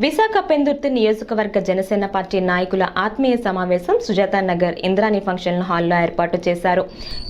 విశాఖ పెందుర్తి నియోజకవర్గ జనసేన పార్టీ నాయకుల ఆత్మీయ సమావేశం సుజాత నగర్ ఇంద్రాణి ఫంక్షన్ హాల్లో ఏర్పాటు చేశారు.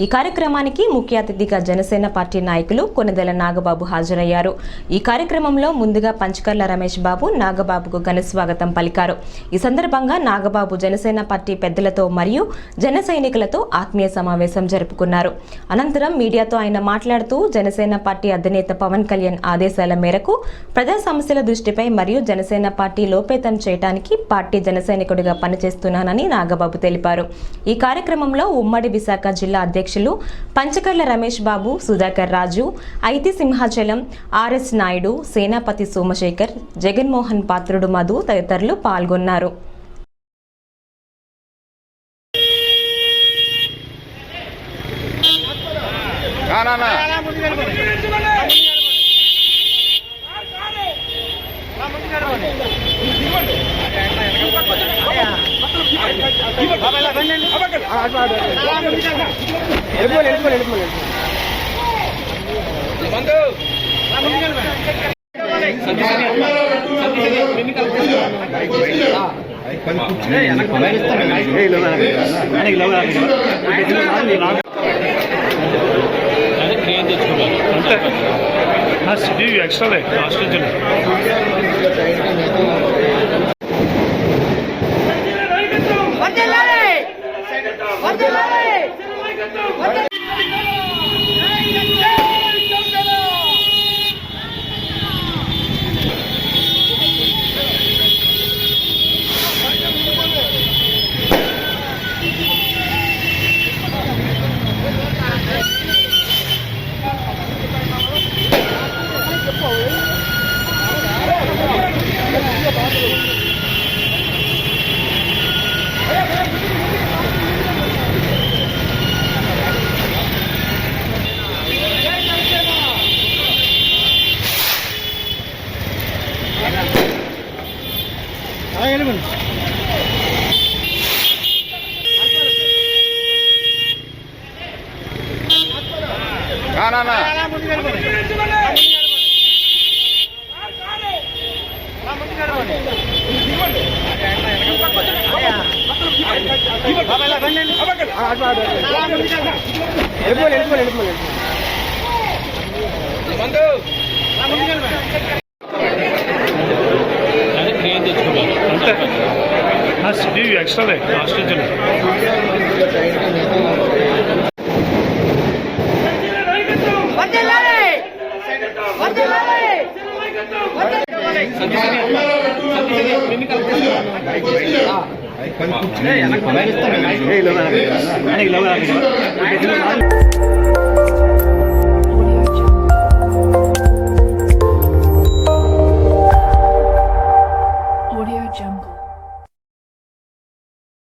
ఈ కార్యక్రమానికి ముఖ్య అతిథిగా జనసేన పార్టీ నాయకులు కొనదెల నాగబాబు హాజరయ్యారు. ఈ కార్యక్రమంలో ముందుగా పంచకర్ల రమేష్ బాబు నాగబాబుకు ఘన స్వాగతం పలికారు. ఈ సందర్భంగా నాగబాబు జనసేన పార్టీ పెద్దలతో మరియు జన సైనికులతో ఆత్మీయ సమావేశం జరుపుకున్నారు. అనంతరం మీడియాతో ఆయన మాట్లాడుతూ జనసేన పార్టీ అధినేత పవన్ కళ్యాణ్ ఆదేశాల మేరకు ప్రజా సమస్యల దృష్టిపై మరియు జనసేన పార్టీ లోపేతం చేయడానికి పార్టీ జనసైనికుడిగా పనిచేస్తున్నానని నాగబాబు తెలిపారు. ఈ కార్యక్రమంలో ఉమ్మడి విశాఖ జిల్లా అధ్యక్షులు పంచకర్ల రమేష్ బాబు, సుధాకర్ రాజు, ఐతి సింహాచలం, ఆర్ఎస్ నాయుడు, సేనాపతి సోమశేఖర్, జగన్మోహన్ పాత్రుడు మధు తదితరులు పాల్గొన్నారు. एक्स्ट्रा है